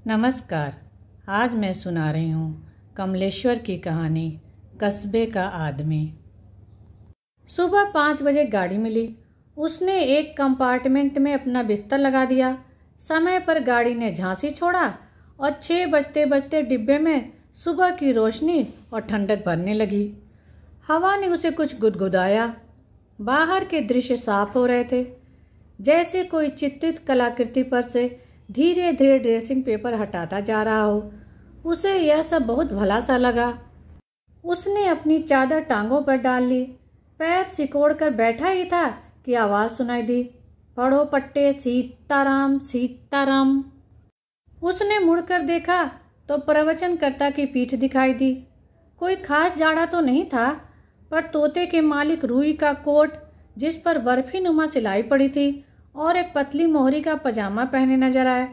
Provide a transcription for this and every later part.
नमस्कार। आज मैं सुना रही हूँ कमलेश्वर की कहानी कस्बे का आदमी। सुबह 5 बजे गाड़ी मिली। उसने एक कंपार्टमेंट में अपना बिस्तर लगा दिया। समय पर गाड़ी ने झांसी छोड़ा और 6 बजते बजते डिब्बे में सुबह की रोशनी और ठंडक भरने लगी। हवा ने उसे कुछ गुदगुदाया। बाहर के दृश्य साफ हो रहे थे, जैसे कोई चित्रित कलाकृति पर से धीरे धीरे ड्रेसिंग पेपर हटाता जा रहा हो। उसे यह सब बहुत भला सा लगा। उसने अपनी चादर टांगों पर डाल ली। पैर सिकोड़ कर बैठा ही था कि आवाज सुनाई दी, पढ़ो पट्टे सीताराम सीताराम। उसने मुड़कर देखा तो प्रवचनकर्ता की पीठ दिखाई दी। कोई खास जाड़ा तो नहीं था, पर तोते के मालिक रूई का कोट जिस पर बर्फी नुमा सिलाई पड़ी थी और एक पतली मोहरी का पजामा पहने नजर आए।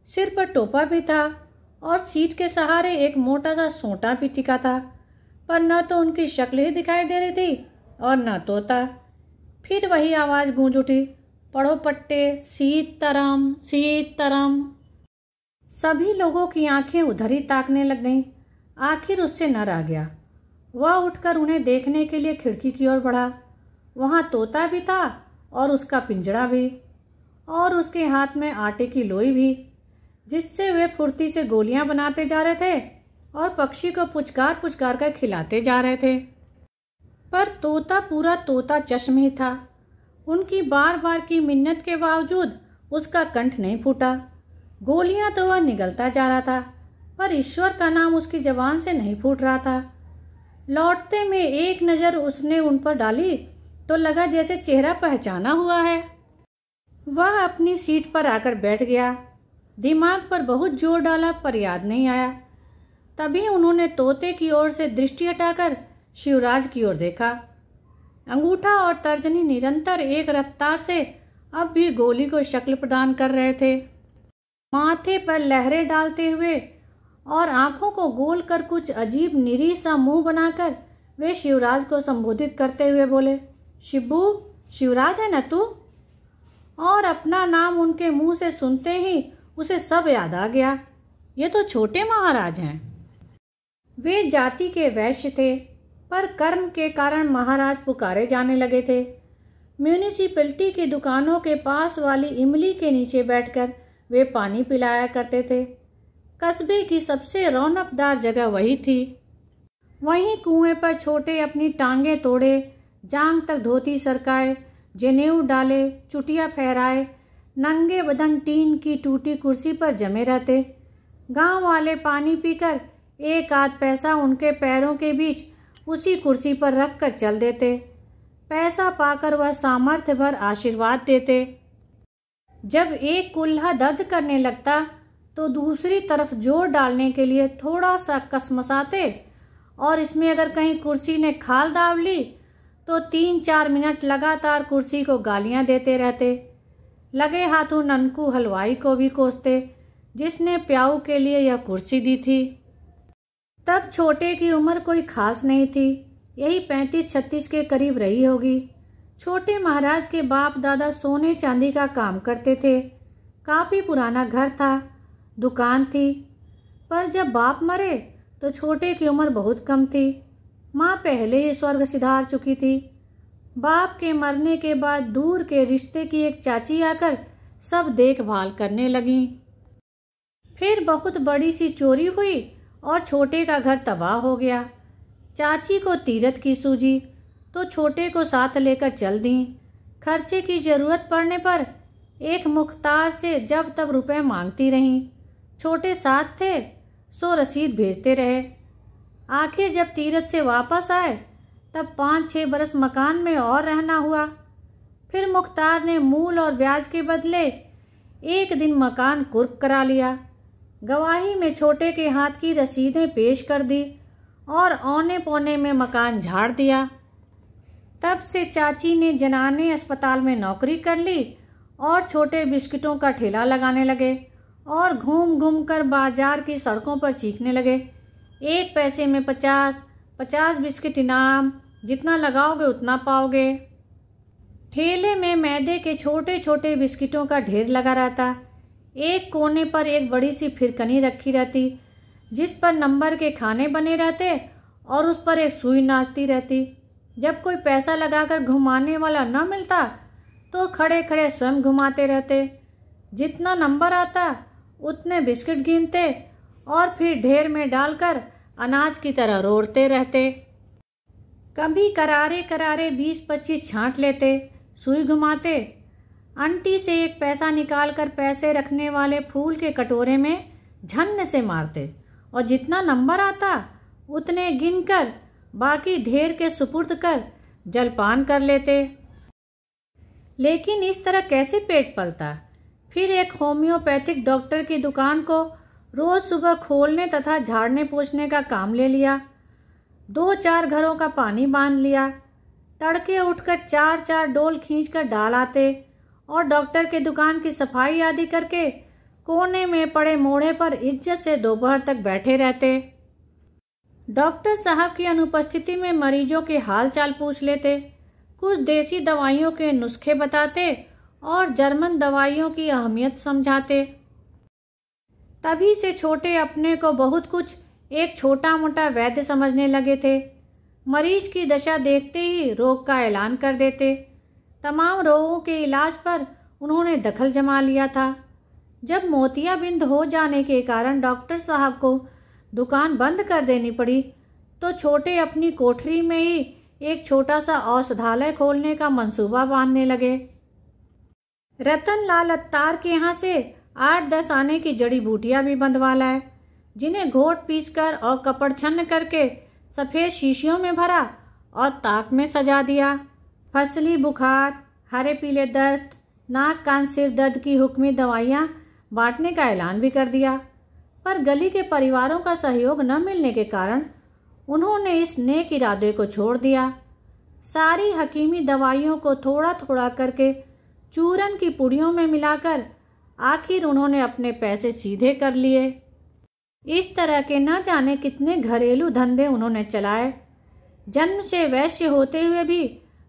सिर पर टोपा भी था और सीट के सहारे एक मोटा सा सोंटा भी टिका था, पर न तो उनकी शक्ल ही दिखाई दे रही थी और न तोता। फिर वही आवाज गूंज उठी, पढ़ो पट्टे सीताराम सीताराम। सभी लोगों की आंखें उधर ही ताकने लग गईं। आखिर उससे न रह गया। वह उठकर उन्हें देखने के लिए खिड़की की ओर बढ़ा। वहां तोता भी था और उसका पिंजड़ा भी, और उसके हाथ में आटे की लोई भी, जिससे वे फुर्ती से गोलियां बनाते जा रहे थे और पक्षी को पुचकार पुचकार कर खिलाते जा रहे थे। पर तोता पूरा तोता चश्म ही था। उनकी बार बार की मिन्नत के बावजूद उसका कंठ नहीं फूटा। गोलियां तो वह निगलता जा रहा था, पर ईश्वर का नाम उसकी जबान से नहीं फूट रहा था। लौटते में एक नज़र उसने उन पर डाली तो लगा जैसे चेहरा पहचाना हुआ है। वह अपनी सीट पर आकर बैठ गया। दिमाग पर बहुत जोर डाला, पर याद नहीं आया। तभी उन्होंने तोते की ओर से दृष्टि हटाकर शिवराज की ओर देखा। अंगूठा और तर्जनी निरंतर एक रफ्तार से अब भी गोली को शक्ल प्रदान कर रहे थे। माथे पर लहरें डालते हुए और आंखों को गोल कर कुछ अजीब निरीह सा मुंह बनाकर वे शिवराज को संबोधित करते हुए बोले, शिबू, शिवराज है न तू? और अपना नाम उनके मुंह से सुनते ही उसे सब याद आ गया। ये तो छोटे महाराज हैं। वे जाति के वैश्य थे, पर कर्म के कारण महाराज पुकारे जाने लगे थे। म्यूनिसिपैलिटी की दुकानों के पास वाली इमली के नीचे बैठकर वे पानी पिलाया करते थे। कस्बे की सबसे रौनकदार जगह वही थी। वहीं कुएं पर छोटे अपनी टांगें तोड़े, जांग तक धोती सरकाए, जनेऊ डाले, चुटिया फहराए, नंगे बदन टीन की टूटी कुर्सी पर जमे रहते। गांव वाले पानी पीकर एक आध पैसा उनके पैरों के बीच उसी कुर्सी पर रख कर चल देते। पैसा पाकर वह सामर्थ्य भर आशीर्वाद देते। जब एक कुल्हा दर्द करने लगता तो दूसरी तरफ जोर डालने के लिए थोड़ा सा कसमसाते, और इसमें अगर कहीं कुर्सी ने खाल दाव ली तो 3-4 मिनट लगातार कुर्सी को गालियां देते रहते। लगे हाथों ननकू हलवाई को भी कोसते, जिसने प्याऊ के लिए यह कुर्सी दी थी। तब छोटे की उम्र कोई खास नहीं थी, यही 35-36 के करीब रही होगी। छोटे महाराज के बाप दादा सोने चांदी का काम करते थे। काफी पुराना घर था, दुकान थी। पर जब बाप मरे तो छोटे की उम्र बहुत कम थी। माँ पहले ही स्वर्ग सिधार चुकी थी। बाप के मरने के बाद दूर के रिश्ते की एक चाची आकर सब देखभाल करने लगी। फिर बहुत बड़ी सी चोरी हुई और छोटे का घर तबाह हो गया। चाची को तीरथ की सूझी तो छोटे को साथ लेकर चल दी। खर्चे की जरूरत पड़ने पर एक मुख्तार से जब तब रुपए मांगती रहीं। छोटे साथ थे सो रसीद भेजते रहे। आखिर जब तीरथ से वापस आए तब 5-6 बरस मकान में और रहना हुआ। फिर मुख्तार ने मूल और ब्याज के बदले एक दिन मकान कुर्क करा लिया। गवाही में छोटे के हाथ की रसीदें पेश कर दी और औने पौने में मकान झाड़ दिया। तब से चाची ने जनाने अस्पताल में नौकरी कर ली और छोटे बिस्किटों का ठेला लगाने लगे और घूम घूम कर बाजार की सड़कों पर चीखने लगे, 1 पैसे में 50 बिस्किट इनाम, जितना लगाओगे उतना पाओगे। ठेले में मैदे के छोटे छोटे बिस्किटों का ढेर लगा रहता। एक कोने पर एक बड़ी सी फिरकनी रखी रहती जिस पर नंबर के खाने बने रहते और उस पर एक सुई नाचती रहती। जब कोई पैसा लगाकर घुमाने वाला न मिलता तो खड़े खड़े स्वयं घुमाते रहते। जितना नंबर आता उतने बिस्किट गिनते और फिर ढेर में डालकर अनाज की तरह रोड़ते रहते। कभी करारे करारे 20-25 छांट लेते, सुई घुमाते। आंटी से एक पैसा निकालकर पैसे रखने वाले फूल के कटोरे में झन्न से मारते और जितना नंबर आता उतने गिनकर बाकी ढेर के सुपुर्द कर जलपान कर लेते। लेकिन इस तरह कैसे पेट पलता। फिर एक होम्योपैथिक डॉक्टर की दुकान को रोज सुबह खोलने तथा झाड़ने पोंछने का काम ले लिया। 2-4 घरों का पानी बांध लिया। तड़के उठकर 4-4 डोल खींचकर डाल आते और डॉक्टर के दुकान की सफाई आदि करके कोने में पड़े मोड़े पर इज्जत से दोपहर तक बैठे रहते। डॉक्टर साहब की अनुपस्थिति में मरीजों के हाल चाल पूछ लेते, कुछ देसी दवाइयों के नुस्खे बताते और जर्मन दवाइयों की अहमियत समझाते। तभी से छोटे अपने को बहुत कुछ एक छोटा मोटा वैद्य समझने लगे थे। मरीज की दशा देखते ही रोग का ऐलान कर देते। तमाम रोगों के इलाज पर उन्होंने दखल जमा लिया था। जब मोतियाबिंद हो जाने के कारण डॉक्टर साहब को दुकान बंद कर देनी पड़ी तो छोटे अपनी कोठरी में ही एक छोटा सा औषधालय खोलने का मंसूबा बांधने लगे। रतन लाल अत्तार के यहाँ से 8-10 आने की जड़ी बूटियां भी बंधवा लाए, जिन्हें घोट पीसकर और कपड़ छन्न करके सफ़ेद शीशियों में भरा और ताक में सजा दिया। फसली बुखार, हरे पीले दस्त, नाक कान सिर दर्द की हुक्मी दवाइयाँ बांटने का ऐलान भी कर दिया। पर गली के परिवारों का सहयोग न मिलने के कारण उन्होंने इस नेक इरादे को छोड़ दिया। सारी हकीमी दवाइयों को थोड़ा थोड़ा करके चूरन की पुड़ियों में मिलाकर आखिर उन्होंने अपने पैसे सीधे कर लिए। इस तरह के न जाने कितने घरेलू धंधे उन्होंने चलाए। जन्म से वैश्य होते हुए भी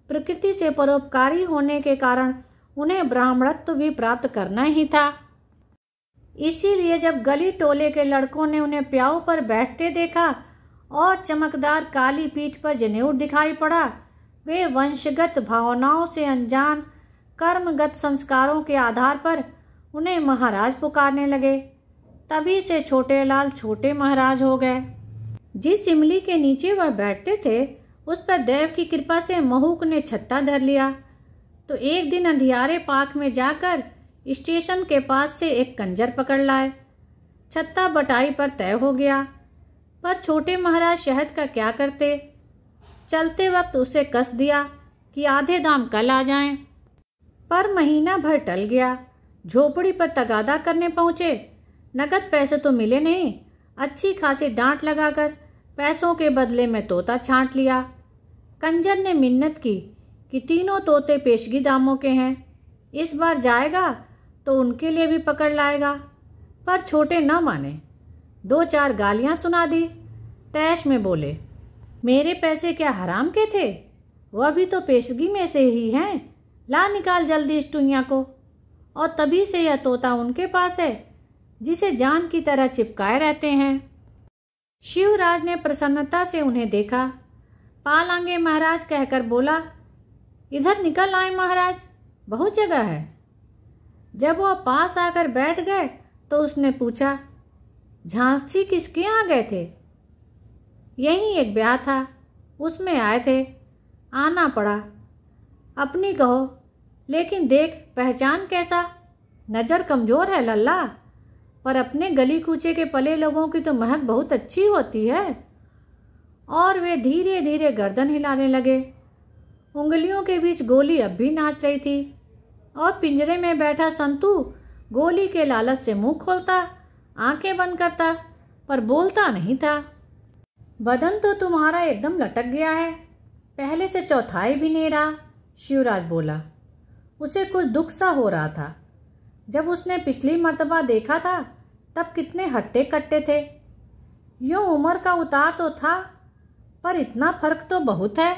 प्रकृति से परोपकारी होने के कारण उन्हें ब्राह्मणत्व भी प्राप्त करना ही था। इसीलिए जब गली टोले के लड़कों ने उन्हें प्याऊ पर बैठते देखा और चमकदार काली पीठ पर जनेऊ दिखाई पड़ा, वे वंशगत भावनाओं से अनजान कर्मगत संस्कारों के आधार पर उन्हें महाराज पुकारने लगे। तभी से छोटे लाल छोटे महाराज हो गए। जिस इमली के नीचे वह बैठते थे उस पर देव की कृपा से महूक ने छत्ता धर लिया। तो एक दिन अंधियारे पाक में जाकर स्टेशन के पास से एक कंजर पकड़ लाए। छत्ता बटाई पर तय हो गया, पर छोटे महाराज शहद का क्या करते। चलते वक्त उसे कस दिया कि आधे दाम कल आ जाएं। पर महीना भर टल गया। झोपड़ी पर तगादा करने पहुंचे। नगद पैसे तो मिले नहीं। अच्छी खासी डांट लगाकर पैसों के बदले में तोता छांट लिया। कंजर ने मिन्नत की कि तीनों तोते पेशगी दामों के हैं, इस बार जाएगा तो उनके लिए भी पकड़ लाएगा। पर छोटे न माने। 2-4 गालियां सुना दी। तैश में बोले, मेरे पैसे क्या हराम के थे? वह भी तो पेशगी में से ही हैं। ला निकाल जल्दी इस टुइया को। और तभी से यह तोता उनके पास है जिसे जान की तरह चिपकाए रहते हैं। शिवराज ने प्रसन्नता से उन्हें देखा। पाल आंगे महाराज कहकर बोला, इधर निकल आए महाराज, बहुत जगह है। जब वह पास आकर बैठ गए तो उसने पूछा, झांसी किसके यहाँ गए थे? यहीं एक ब्याह था, उसमें आए थे। आना पड़ा। अपनी कहो, लेकिन देख पहचान कैसा? नज़र कमज़ोर है लल्ला, पर अपने गली कूचे के पले लोगों की तो महक बहुत अच्छी होती है। और वे धीरे धीरे गर्दन हिलाने लगे। उंगलियों के बीच गोली अब भी नाच रही थी और पिंजरे में बैठा संतू गोली के लालच से मुंह खोलता, आंखें बंद करता, पर बोलता नहीं था। बदन तो तुम्हारा एकदम लटक गया है, पहले से चौथाई भी नहीं रहा। शिवराज बोला। उसे कुछ दुख सा हो रहा था। जब उसने पिछली मर्तबा देखा था तब कितने हट्टे कट्टे थे। यूं उम्र का उतार तो था, पर इतना फर्क तो बहुत है।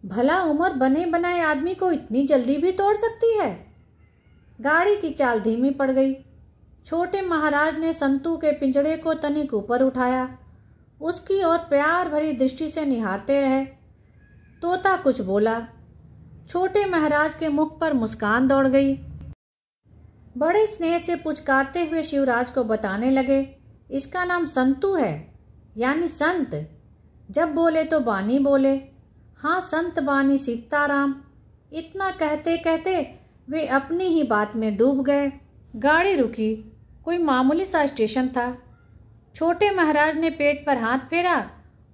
भला उम्र बने बनाए आदमी को इतनी जल्दी भी तोड़ सकती है? गाड़ी की चाल धीमी पड़ गई। छोटे महाराज ने संतू के पिंजड़े को तनिक ऊपर उठाया, उसकी ओर प्यार भरी दृष्टि से निहारते रहे। तोता कुछ बोला। छोटे महाराज के मुख पर मुस्कान दौड़ गई। बड़े स्नेह से पुचकारते हुए शिवराज को बताने लगे, इसका नाम संतू है, यानी संत। जब बोले तो बानी बोले। हाँ, संत बानी सीताराम। इतना कहते कहते वे अपनी ही बात में डूब गए। गाड़ी रुकी। कोई मामूली सा स्टेशन था। छोटे महाराज ने पेट पर हाथ फेरा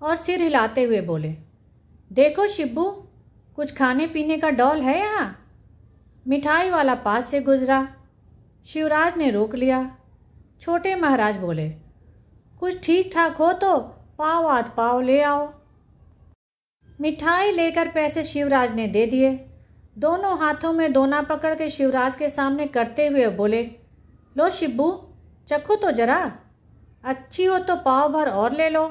और सिर हिलाते हुए बोले, देखो शिब्बू, कुछ खाने पीने का डॉल है यहाँ? मिठाई वाला पास से गुजरा। शिवराज ने रोक लिया। छोटे महाराज बोले, कुछ ठीक ठाक हो तो पाव आध पाव ले आओ। मिठाई लेकर पैसे शिवराज ने दे दिए। दोनों हाथों में दोना पकड़ के शिवराज के सामने करते हुए बोले, लो शिब्बू, चखो तो जरा, अच्छी हो तो पाव भर और ले लो।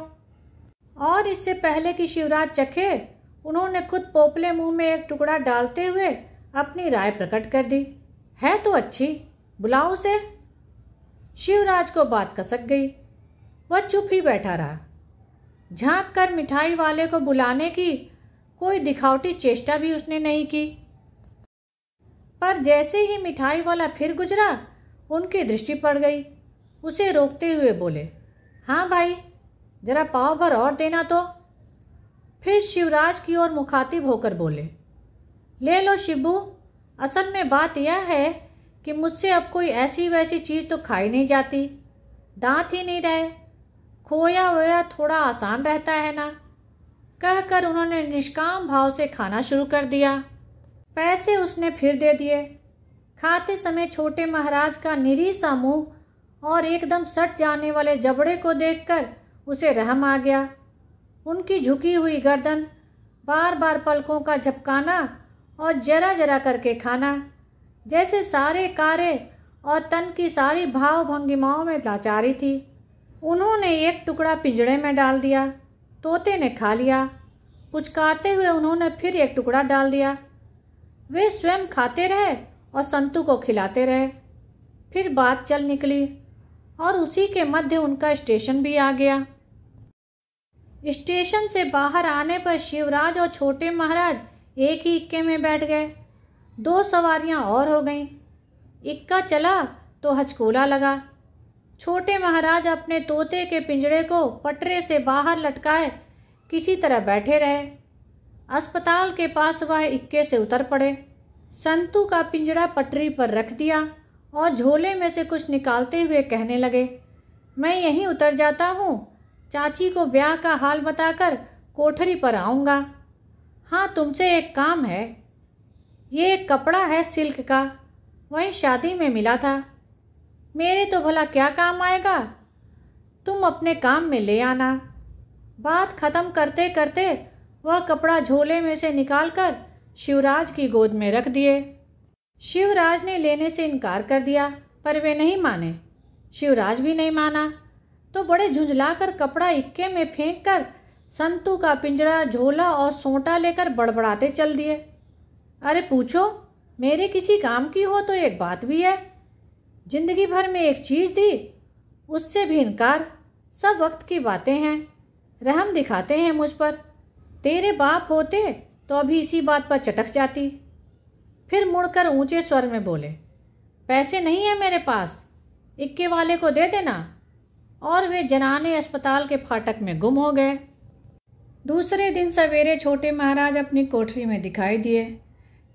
और इससे पहले कि शिवराज चखे, उन्होंने खुद पोपले मुंह में एक टुकड़ा डालते हुए अपनी राय प्रकट कर दी, है तो अच्छी, बुलाओ उसे। शिवराज को बात कसक गई। वह चुप ही बैठा रहा। झांक कर मिठाई वाले को बुलाने की कोई दिखावटी चेष्टा भी उसने नहीं की। पर जैसे ही मिठाई वाला फिर गुजरा, उनकी दृष्टि पड़ गई। उसे रोकते हुए बोले, हाँ भाई, जरा पाव भर और देना तो। फिर शिवराज की ओर मुखातिब होकर बोले, ले लो शिब्बू, असल में बात यह है कि मुझसे अब कोई ऐसी वैसी चीज़ तो खाई नहीं जाती, दांत ही नहीं रहे, खोया वोया थोड़ा आसान रहता है ना। कहकर उन्होंने निष्काम भाव से खाना शुरू कर दिया। पैसे उसने फिर दे दिए। खाते समय छोटे महाराज का निरी सा मुंह और एकदम सट जाने वाले जबड़े को देखकर उसे रहम आ गया। उनकी झुकी हुई गर्दन, बार बार पलकों का झपकाना और जरा जरा करके खाना, जैसे सारे कार्य और तन की सारी भाव भंगिमाओं में लाचारी थी। उन्होंने एक टुकड़ा पिंजड़े में डाल दिया। तोते ने खा लिया। पुचकारते हुए उन्होंने फिर एक टुकड़ा डाल दिया। वे स्वयं खाते रहे और संतू को खिलाते रहे। फिर बात चल निकली और उसी के मध्य उनका स्टेशन भी आ गया। स्टेशन से बाहर आने पर शिवराज और छोटे महाराज एक ही इक्के में बैठ गए। 2 सवारियां और हो गईं। इक्का चला तो हचकोला लगा। छोटे महाराज अपने तोते के पिंजड़े को पटरे से बाहर लटकाए किसी तरह बैठे रहे। अस्पताल के पास वह इक्के से उतर पड़े। संतू का पिंजड़ा पटरी पर रख दिया और झोले में से कुछ निकालते हुए कहने लगे, मैं यहीं उतर जाता हूँ, चाची को ब्याह का हाल बताकर कोठरी पर आऊँगा। हाँ, तुमसे एक काम है। ये एक कपड़ा है सिल्क का, वहीं शादी में मिला था। मेरे तो भला क्या काम आएगा, तुम अपने काम में ले आना। बात खत्म करते करते वह कपड़ा झोले में से निकालकर शिवराज की गोद में रख दिए। शिवराज ने लेने से इनकार कर दिया, पर वे नहीं माने। शिवराज भी नहीं माना तो बड़े झुंझलाकर कपड़ा इक्के में फेंक कर संतू का पिंजरा, झोला और सोंटा लेकर बड़बड़ाते चल दिए। अरे पूछो, मेरे किसी काम की हो तो एक बात भी है। जिंदगी भर में एक चीज़ दी, उससे भी इनकार। सब वक्त की बातें हैं। रहम दिखाते हैं मुझ पर। तेरे बाप होते तो अभी इसी बात पर चटक जाती। फिर मुड़कर ऊंचे स्वर में बोले, पैसे नहीं है मेरे पास, इक्के वाले को दे देना। और वे जनाने अस्पताल के फाटक में गुम हो गए। दूसरे दिन सवेरे छोटे महाराज अपनी कोठरी में दिखाई दिए।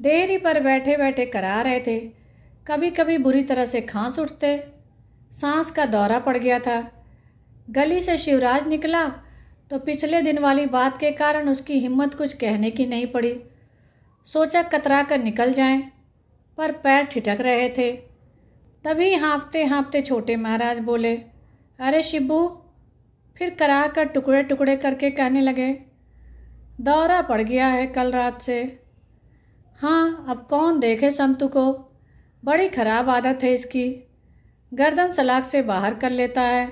देहरी पर बैठे बैठे करा रहे थे। कभी कभी बुरी तरह से खांस उठते। सांस का दौरा पड़ गया था। गली से शिवराज निकला तो पिछले दिन वाली बात के कारण उसकी हिम्मत कुछ कहने की नहीं पड़ी। सोचा कतरा कर निकल जाएं, पर पैर ठिठक रहे थे। तभी हाँफते हाँफते छोटे महाराज बोले, अरे शिब्बू। फिर करा कर टुकड़े टुकड़े करके कहने लगे, दौरा पड़ गया है कल रात से। हाँ, अब कौन देखे संतू को, बड़ी खराब आदत है इसकी। गर्दन सलाख से बाहर कर लेता है।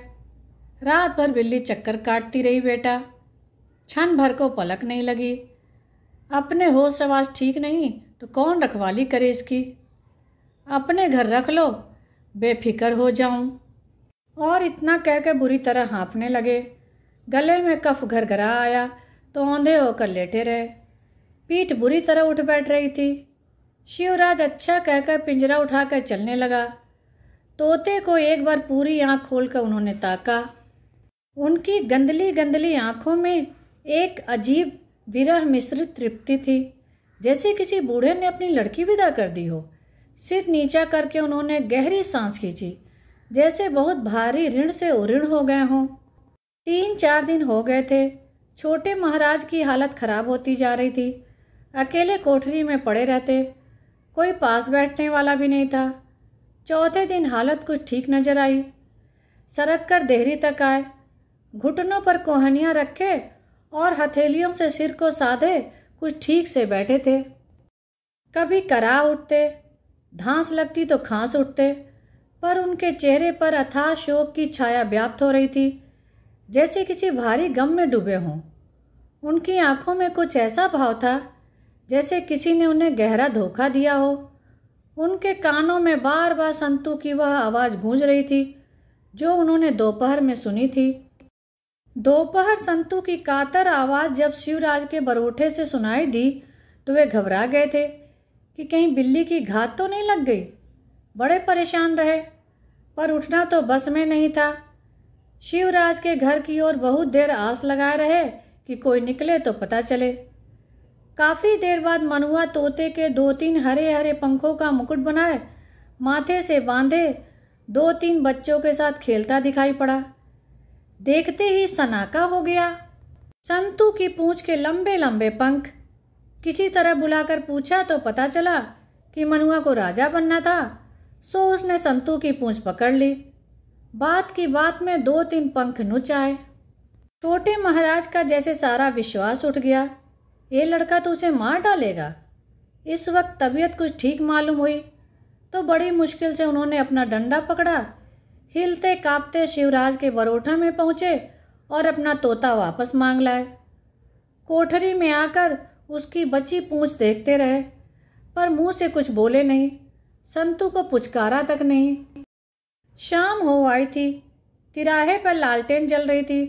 रात भर बिल्ली चक्कर काटती रही बेटा, क्षण भर को पलक नहीं लगी। अपने होश आवाज ठीक नहीं तो कौन रखवाली करे इसकी। अपने घर रख लो, बेफिक्र हो जाऊं। और इतना कहकर बुरी तरह हाँफने लगे। गले में कफ घरघरा आया तो औंधे होकर लेटे रहे। पीठ बुरी तरह उठ बैठ रही थी। शिवराज अच्छा कहकर पिंजरा उठाकर चलने लगा। तोते को एक बार पूरी आंख खोलकर उन्होंने ताका। उनकी गंदली गंदली आंखों में एक अजीब विरह मिश्रित तृप्ति थी, जैसे किसी बूढ़े ने अपनी लड़की विदा कर दी हो। सिर नीचा करके उन्होंने गहरी सांस खींची, जैसे बहुत भारी ऋण से उऋण हो गए हों। 3-4 दिन हो गए थे। छोटे महाराज की हालत खराब होती जा रही थी। अकेले कोठरी में पड़े रहते, कोई पास बैठने वाला भी नहीं था। चौथे दिन हालत कुछ ठीक नजर आई। सरक कर देहरी तक आए, घुटनों पर कोहनियाँ रखे और हथेलियों से सिर को साधे कुछ ठीक से बैठे थे। कभी करा उठते, धांस लगती तो खांस उठते, पर उनके चेहरे पर अथाह शोक की छाया व्याप्त हो रही थी, जैसे किसी भारी गम में डूबे हों। उनकी आंखों में कुछ ऐसा भाव था जैसे किसी ने उन्हें गहरा धोखा दिया हो। उनके कानों में बार बार संतू की वह आवाज़ गूंज रही थी जो उन्होंने दोपहर में सुनी थी। दोपहर संतू की कातर आवाज़ जब शिवराज के बरोठे से सुनाई दी तो वे घबरा गए थे कि कहीं बिल्ली की घात तो नहीं लग गई। बड़े परेशान रहे, पर उठना तो बस में नहीं था। शिवराज के घर की ओर बहुत देर आस लगाए रहे कि कोई निकले तो पता चले। काफ़ी देर बाद मनुआ तोते के 2-3 हरे हरे पंखों का मुकुट बनाए माथे से बांधे 2-3 बच्चों के साथ खेलता दिखाई पड़ा। देखते ही सनाका हो गया। संतू की पूंछ के लंबे लंबे पंख। किसी तरह बुलाकर पूछा तो पता चला कि मनुआ को राजा बनना था, सो उसने संतू की पूंछ पकड़ ली। बात की बात में 2-3 पंख नुच आए। छोटे महाराज का जैसे सारा विश्वास उठ गया। ये लड़का तो उसे मार डालेगा। इस वक्त तबीयत कुछ ठीक मालूम हुई तो बड़ी मुश्किल से उन्होंने अपना डंडा पकड़ा। हिलते कांपते शिवराज के बरोठा में पहुँचे और अपना तोता वापस मांग लाए। कोठरी में आकर उसकी बची पूंछ देखते रहे, पर मुंह से कुछ बोले नहीं, संतू को पुचकारा तक नहीं। शाम हो आई थी। तिराहे पर लालटेन जल रही थी।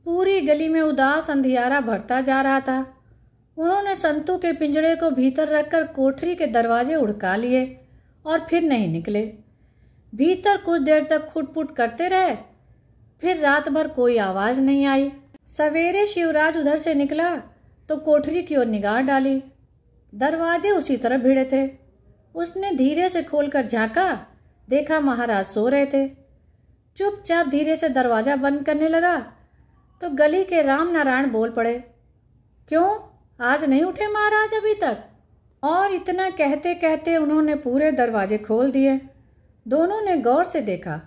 पूरी गली में उदास अंधियारा बढ़ता जा रहा था। उन्होंने संतू के पिंजड़े को भीतर रखकर कोठरी के दरवाजे उड़का लिए और फिर नहीं निकले। भीतर कुछ देर तक खुटपुट करते रहे, फिर रात भर कोई आवाज़ नहीं आई। सवेरे शिवराज उधर से निकला तो कोठरी की ओर निगाह डाली। दरवाजे उसी तरफ भिड़े थे। उसने धीरे से खोलकर झांका, देखा महाराज सो रहे थे। चुपचाप धीरे से दरवाज़ा बंद करने लगा तो गली के राम नारायण बोल पड़े, क्यों आज नहीं उठे महाराज अभी तक? और इतना कहते कहते उन्होंने पूरे दरवाजे खोल दिए। दोनों ने गौर से देखा।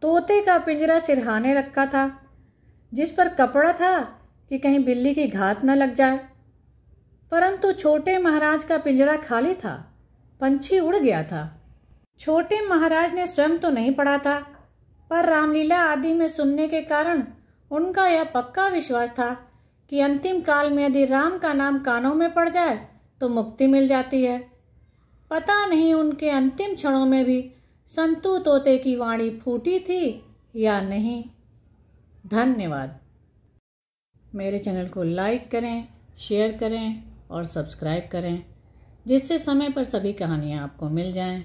तोते का पिंजरा सिरहाने रखा था, जिस पर कपड़ा था कि कहीं बिल्ली की घात न लग जाए, परंतु छोटे महाराज का पिंजरा खाली था। पंछी उड़ गया था। छोटे महाराज ने स्वयं तो नहीं पढ़ा था, पर रामलीला आदि में सुनने के कारण उनका यह पक्का विश्वास था कि अंतिम काल में यदि राम का नाम कानों में पड़ जाए तो मुक्ति मिल जाती है। पता नहीं उनके अंतिम क्षणों में भी संतू तोते की वाणी फूटी थी या नहीं। धन्यवाद। मेरे चैनल को लाइक करें, शेयर करें और सब्सक्राइब करें, जिससे समय पर सभी कहानियाँ आपको मिल जाएं।